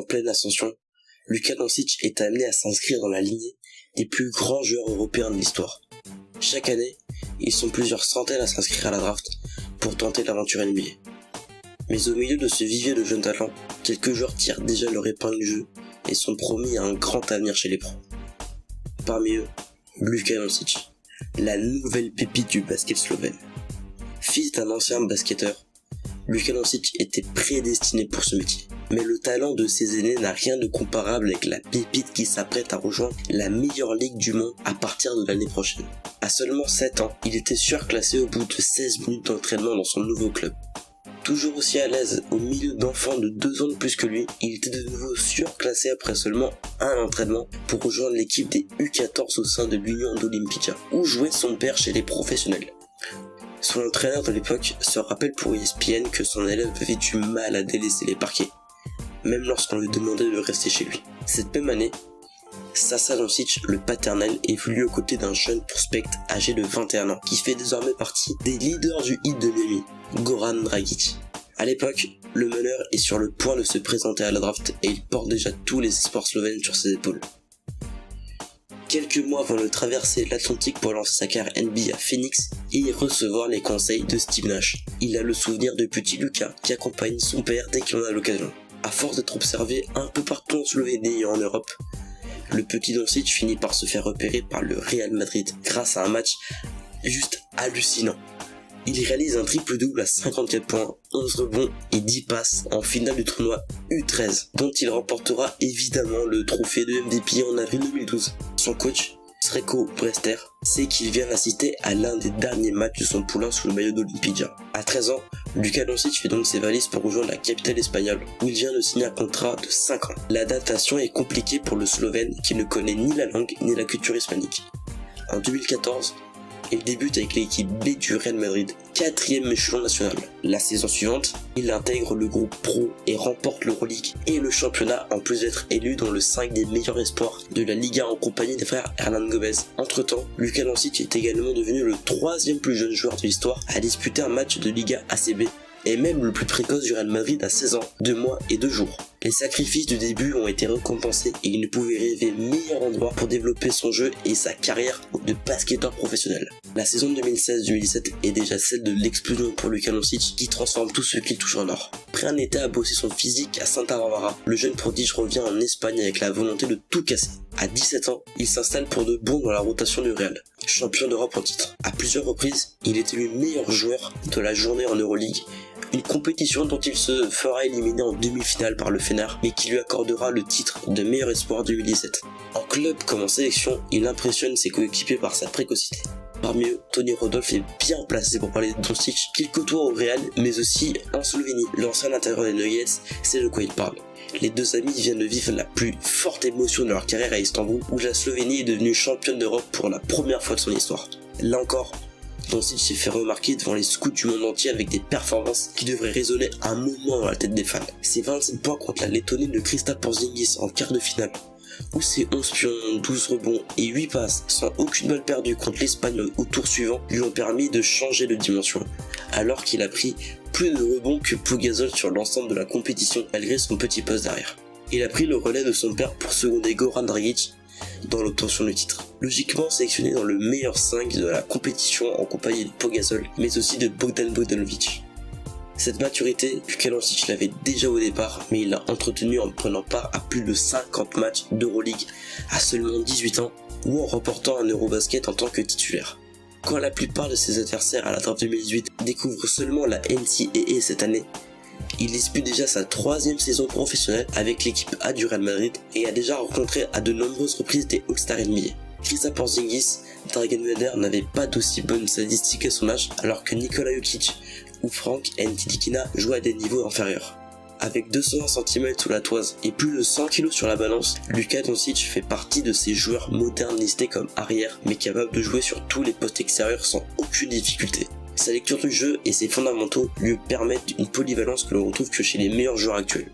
pleine ascension, Luka Doncic est amené à s'inscrire dans la lignée des plus grands joueurs européens de l'histoire. Chaque année, ils sont plusieurs centaines à s'inscrire à la draft pour tenter l'aventure NBA. Mais au milieu de ce vivier de jeunes talents, quelques joueurs tirent déjà leur épingle du jeu et sont promis à un grand avenir chez les pros. Parmi eux, Luka Doncic, la nouvelle pépite du basket slovène. Fils d'un ancien basketteur, Luka Doncic était prédestiné pour ce métier. Mais le talent de ses aînés n'a rien de comparable avec la pépite qui s'apprête à rejoindre la meilleure ligue du monde à partir de l'année prochaine. À seulement 7 ans, il était surclassé au bout de 16 minutes d'entraînement dans son nouveau club. Toujours aussi à l'aise au milieu d'enfants de 2 ans de plus que lui, il était de nouveau surclassé après seulement un entraînement pour rejoindre l'équipe des U14 au sein de l'Union d'Olimpija, où jouait son père chez les professionnels. Son entraîneur de l'époque se rappelle pour ESPN que son élève avait du mal à délaisser les parquets, même lorsqu'on lui demandait de rester chez lui. Cette même année, Sasa Doncic, le paternel, évolue aux côtés d'un jeune prospect âgé de 21 ans, qui fait désormais partie des leaders du Heat de Miami, Goran Dragic. À l'époque, le meneur est sur le point de se présenter à la draft et il porte déjà tous les espoirs slovènes sur ses épaules. Quelques mois avant de traverser l'Atlantique pour lancer sa carrière NBA à Phoenix et y recevoir les conseils de Steve Nash. Il a le souvenir de petit Luka qui accompagne son père dès qu'il en a l'occasion. À force d'être observé un peu partout en Slovénie et en Europe, le petit Doncic finit par se faire repérer par le Real Madrid grâce à un match juste hallucinant. Il réalise un triple-double à 54 points, 11 rebonds et 10 passes en finale du tournoi U13, dont il remportera évidemment le trophée de MVP en avril 2012. Son coach, Srečko Brester, sait qu'il vient d'assister à l'un des derniers matchs de son poulain sous le maillot d'Olimpija. À 13 ans, Luka Doncic fait donc ses valises pour rejoindre la capitale espagnole, où il vient de signer un contrat de 5 ans. L'adaptation est compliquée pour le Slovène qui ne connaît ni la langue ni la culture hispanique. En 2014, il débute avec l'équipe B du Real Madrid, 4e échelon national. La saison suivante, il intègre le groupe pro et remporte l'Euroleague et le championnat en plus d'être élu dans le 5 des meilleurs espoirs de la Liga en compagnie des frères Hernan Gomez. Entre temps, Luka Doncic est également devenu le 3e plus jeune joueur de l'histoire à disputer un match de Liga ACB et même le plus précoce du Real Madrid à 16 ans, 2 mois et 2 jours. Les sacrifices du début ont été récompensés et il ne pouvait rêver meilleur endroit pour développer son jeu et sa carrière de basketteur professionnel. La saison 2016-2017 est déjà celle de l'explosion pour Luka Doncic qui transforme tout ce qu'il touche en or. Après un été à bosser son physique à Santa Barbara, le jeune prodige revient en Espagne avec la volonté de tout casser. À 17 ans, il s'installe pour de bon dans la rotation du Real, champion d'Europe en titre. À plusieurs reprises, il est élu meilleur joueur de la journée en Euroleague, une compétition dont il se fera éliminer en demi-finale par le Fener, mais qui lui accordera le titre de meilleur espoir 2017. En club comme en sélection, il impressionne ses coéquipiers par sa précocité. Parmi eux, Tony Rodolphe est bien placé pour parler de Doncic, qu'il côtoie au Real, mais aussi en Slovénie. L'ancien intérieur des Nuggets sait de quoi il parle. Les deux amis viennent de vivre la plus forte émotion de leur carrière à Istanbul, où la Slovénie est devenue championne d'Europe pour la première fois de son histoire. Là encore, Doncic s'est fait remarquer devant les scouts du monde entier avec des performances qui devraient résonner un moment dans la tête des fans. Ses 25 points contre la Lettonie de Kristaps Porzingis en quart de finale, ou ses 11 pions, 12 rebonds et 8 passes sans aucune balle perdue contre l'Espagne au tour suivant lui ont permis de changer de dimension, alors qu'il a pris plus de rebonds que Pau Gasol sur l'ensemble de la compétition malgré son petit poste derrière. Il a pris le relais de son père pour seconder Goran Dragic dans l'obtention du titre. Logiquement sélectionné dans le meilleur 5 de la compétition en compagnie de Pau Gasol, mais aussi de Bogdan Bogdanovic. Cette maturité, Luka Doncic l'avait déjà au départ, mais il l'a entretenue en prenant part à plus de 50 matchs d'Euroleague à seulement 18 ans, ou en remportant un Eurobasket en tant que titulaire. Quand la plupart de ses adversaires à la draft 2018 découvrent seulement la NCAA cette année, il dispute déjà sa 3e saison professionnelle avec l'équipe A du Real Madrid et a déjà rencontré à de nombreuses reprises des All-Star NBA. Kristaps Porzingis, Dragan Bender n'avait pas d'aussi bonnes statistiques à son âge, alors que Nikola Jokic ou Frank Ntilikina jouaient à des niveaux inférieurs. Avec 220 cm sous la toise et plus de 100 kg sur la balance, Luka Doncic fait partie de ces joueurs modernes listés comme arrière, mais capables de jouer sur tous les postes extérieurs sans aucune difficulté. Sa lecture du jeu et ses fondamentaux lui permettent une polyvalence que l'on retrouve que chez les meilleurs joueurs actuels.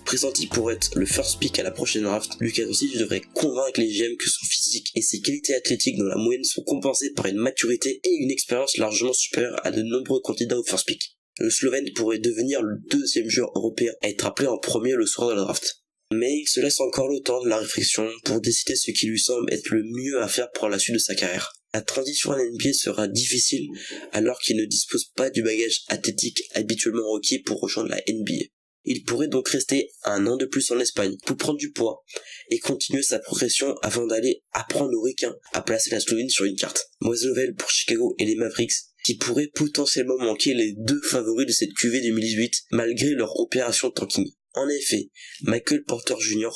Pressenti pour être le first pick à la prochaine draft, Luka Doncic devrait convaincre les GM que son physique et ses qualités athlétiques dans la moyenne sont compensées par une maturité et une expérience largement supérieures à de nombreux candidats au first pick. Le Slovène pourrait devenir le 2e joueur européen à être appelé en premier le soir de la draft. Mais il se laisse encore le temps de la réflexion pour décider ce qui lui semble être le mieux à faire pour la suite de sa carrière. La transition à la NBA sera difficile alors qu'il ne dispose pas du bagage athlétique habituellement requis pour rejoindre la NBA. Il pourrait donc rester 1 an de plus en Espagne pour prendre du poids et continuer sa progression avant d'aller apprendre aux Ricains à placer la Slovénie sur une carte. Mauvaise nouvelle pour Chicago et les Mavericks qui pourraient potentiellement manquer les 2 favoris de cette QV 2018 malgré leur opération de tanking. En effet, Michael Porter Jr.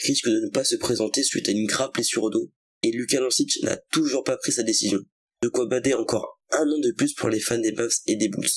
risque de ne pas se présenter suite à une grave blessure au dos et Luka Doncic n'a toujours pas pris sa décision. De quoi bader encore 1 an de plus pour les fans des Mavs et des Bulls.